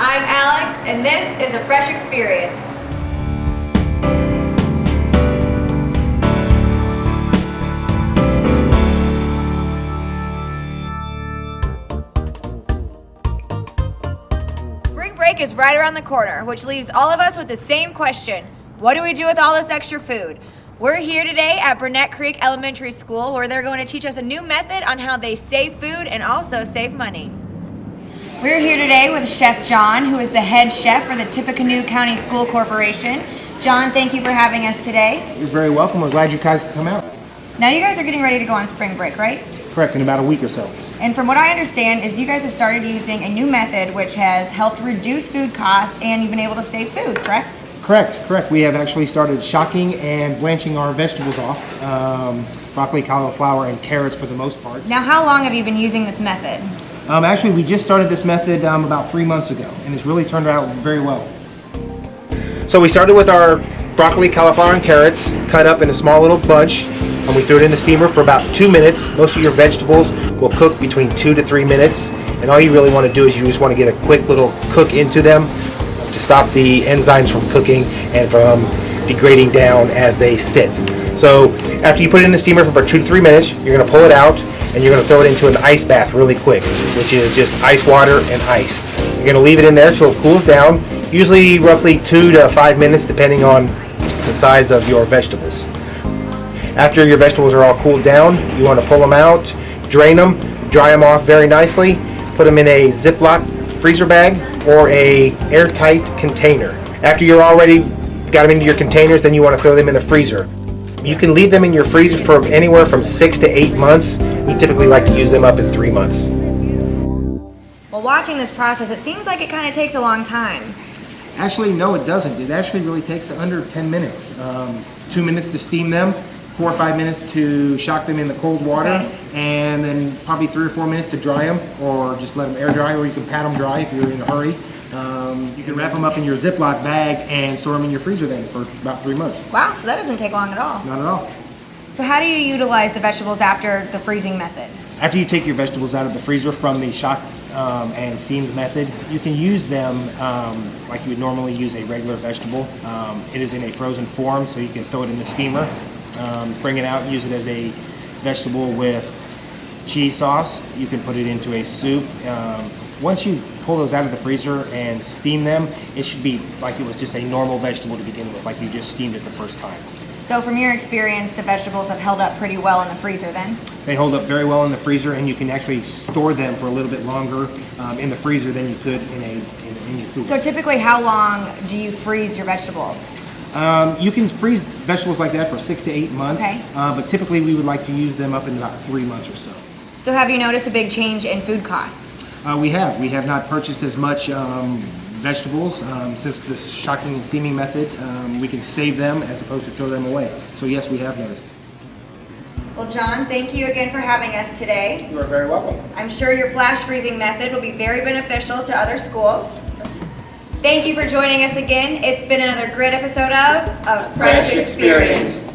I'm Alex, and this is a Fresh Experience. Spring break is right around the corner, which leaves all of us with the same question. What do we do with all this extra food? We're here today at Burnett Creek Elementary School, where they're going to teach us a new method on how they save food and also save money. We're here today with Chef John, who is the head chef for the Tippecanoe County School Corporation. John, thank you for having us today. You're very welcome. We're glad you guys could come out. Now you guys are getting ready to go on spring break, right? Correct, in about a week or so. And from what I understand is you guys have started using a new method which has helped reduce food costs and you've been able to save food, correct? Correct. We have actually started shocking and blanching our vegetables off. Broccoli, cauliflower, and carrots for the most part. Now how long have you been using this method? Actually, we just started this method about 3 months ago, and it's really turned out very well. So we started with our broccoli, cauliflower, and carrots cut up in a small little bunch, and we threw it in the steamer for about 2 minutes. Most of your vegetables will cook between 2 to 3 minutes, and all you really want to do is you just want to get a quick little cook into them to stop the enzymes from cooking and from degrading down as they sit. So after you put it in the steamer for about 2 to 3 minutes, you're going to pull it out and you're going to throw it into an ice bath really quick, which is just ice water and ice. You're going to leave it in there until it cools down, usually roughly 2 to 5 minutes depending on the size of your vegetables. After your vegetables are all cooled down, you want to pull them out, drain them, dry them off very nicely, put them in a Ziploc freezer bag or a airtight container. After you're already got them into your containers, then you want to throw them in the freezer. You can leave them in your freezer for anywhere from 6 to 8 months. We typically like to use them up in 3 months. Well, watching this process, it seems like it kind of takes a long time. Actually, no, it doesn't. It actually really takes under 10 minutes. 2 minutes to steam them, 4 or 5 minutes to shock them in the cold water, Okay. and then probably 3 or 4 minutes to dry them, or just let them air dry, or you can pat them dry if you're in a hurry. You can wrap them up in your Ziploc bag and store them in your freezer then for about 3 months. Wow, so that doesn't take long at all. Not at all. So how do you utilize the vegetables after the freezing method? After you take your vegetables out of the freezer from the shock and steamed method, you can use them like you would normally use a regular vegetable. It is in a frozen form, so you can throw it in the steamer, bring it out, use it as a vegetable with cheese sauce. You can put it into a soup. Once you pull those out of the freezer and steam them, it should be like it was just a normal vegetable to begin with, like you just steamed it the first time. So from your experience, the vegetables have held up pretty well in the freezer then? They hold up very well in the freezer, and you can actually store them for a little bit longer in the freezer than you could in your cooler. So typically how long do you freeze your vegetables? You can freeze vegetables like that for 6 to 8 months, Okay. But typically we would like to use them up in about 3 months or so. So have you noticed a big change in food costs? We have not purchased as much vegetables since this shocking and steaming method. We can save them as opposed to throw them away. So yes, we have noticed. Well, John, thank you again for having us today. You are very welcome. I'm sure your flash freezing method will be very beneficial to other schools. Thank you for joining us again. It's been another great episode of A Fresh Experience.